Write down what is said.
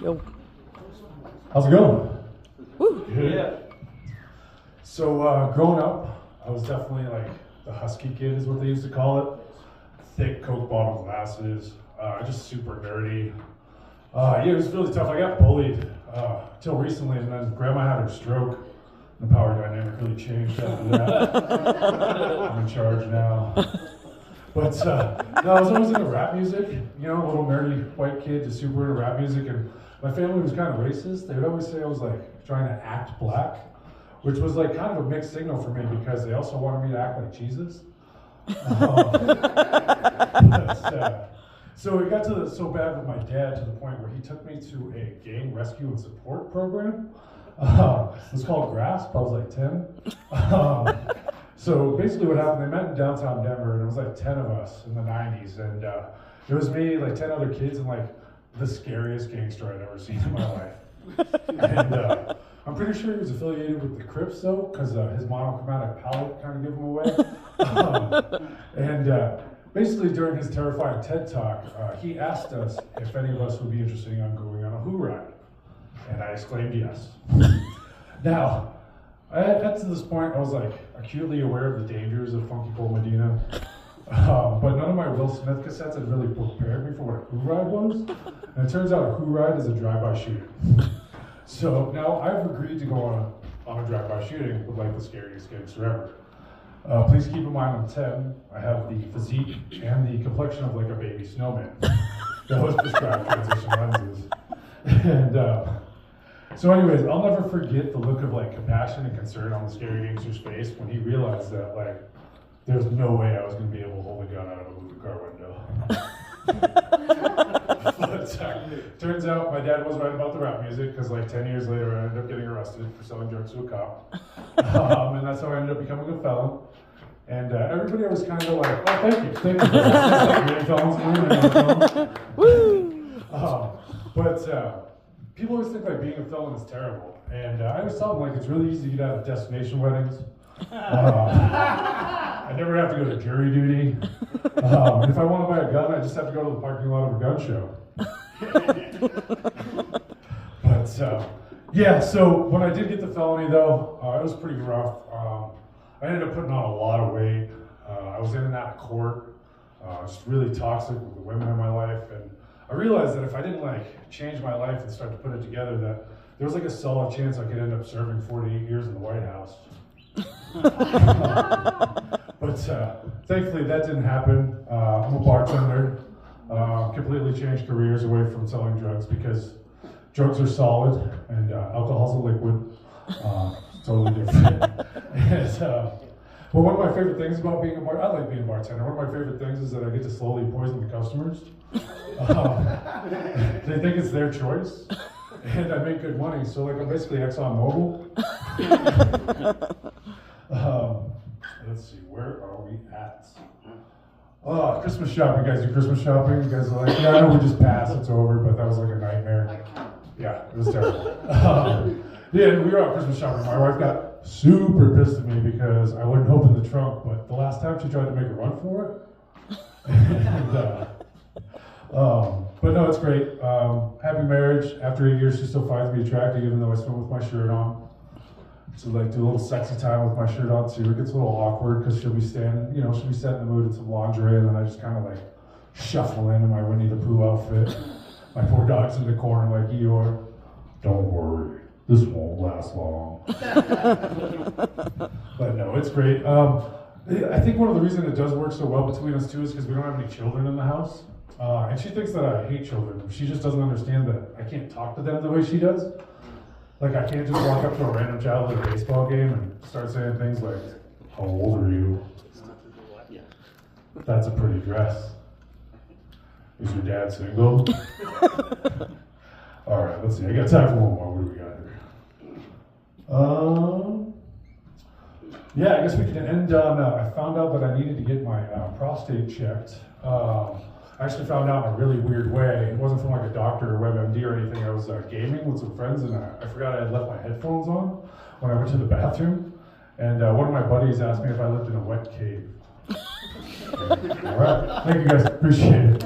Yo. How's it going? Woo. Good. Yeah. So growing up, I was definitely like the husky kid is what they used to call it. Thick Coke bottle glasses, just super nerdy. Yeah, it was really tough. I got bullied till recently, and then grandma had her stroke. The power dynamic really changed after that. I'm in charge now. But no, I was always into rap music, you know, a little nerdy white kid, just super into rap music. And my family was kind of racist. They would always say I was like trying to act black, which was like kind of a mixed signal for me because they also wanted me to act like Jesus. So it got so bad with my dad to the point where he took me to a gang rescue and support program. It was called GRASP. I was like 10. So basically what happened, they met in downtown Denver, and it was like 10 of us in the 90s. And it was me, like 10 other kids, and like the scariest gangster I'd ever seen in my life. And I'm pretty sure he was affiliated with the Crips, though, because his monochromatic palette kind of gave him away. Basically during his terrifying TED Talk, he asked us if any of us would be interested in going on a Who ride. And I exclaimed yes. Now, to this point, I was like acutely aware of the dangers of Funky Cold Medina, but none of my Will Smith cassettes had really prepared me for what a Who ride was. And it turns out a Who ride is a drive-by shooting. So now I've agreed to go on a drive-by shooting with like the scariest gangster ever. Please keep in mind I'm 10. I have the physique and the complexion of like a baby snowman. That was prescribed transition lenses. And so anyways, I'll never forget the look of like compassion and concern on the scary gangster's face when he realized that like there's no way I was going to be able to hold a gun out of a moving car window. But turns out my dad was right about the rap music because like 10 years later I ended up getting arrested for selling drugs to a cop. And that's how I ended up becoming a felon. And everybody was kind of like, oh, thank you. Woo! But people always think like being a felon is terrible. And I always tell them like it's really easy to get out of destination weddings. I never have to go to jury duty. And if I want to buy a gun, I just have to go to the parking lot of a gun show. But yeah, so when I did get the felony though, it was pretty rough. I ended up putting on a lot of weight. I was in and out of court. Just really toxic with the women in my life. And I realized that if I didn't like change my life and start to put it together, that there was like a solid chance I could end up serving 48 years in the White House. But thankfully that didn't happen. I'm a bartender. Completely changed careers away from selling drugs because drugs are solid and alcohol's a liquid. Totally different. But one of my favorite things about being a bartender, I like being a bartender. One of my favorite things is that I get to slowly poison the customers. They think it's their choice, and I make good money. So like I'm basically ExxonMobil. Let's see, where are we at? Christmas shopping, guys. Do Christmas shopping? You guys are like, yeah, I know we just passed. It's over, but that was like a nightmare. Yeah, it was terrible. Yeah, we were out Christmas shopping. My wife got super pissed at me because I wouldn't open the trunk, but the last time she tried to make a run for it. And, but no, it's great. Happy marriage. After 8 years, she still finds me attractive, even though I swim with my shirt on. So like do a little sexy time with my shirt on too. It gets a little awkward because she'll be setting the mood in some lingerie, and then I just kind of like shuffle into my Winnie the Pooh outfit. My poor dog's in the corner like Eeyore. Don't worry, this won't last long. But no, it's great. I think one of the reasons it does work so well between us two is because we don't have any children in the house. And she thinks that I hate children. She just doesn't understand that I can't talk to them the way she does. Like I can't just walk up to a random child at a baseball game and start saying things like, how old are you? That's a pretty dress. Is your dad single? All right, let's see. I got time for one more. What do we got here? Yeah, I guess we can end on, I found out that I needed to get my prostate checked. I actually found out in a really weird way. It wasn't from like a doctor or WebMD or anything. I was gaming with some friends, and I forgot I had left my headphones on when I went to the bathroom. And one of my buddies asked me if I lived in a wet cave. All right, thank you guys, appreciate it.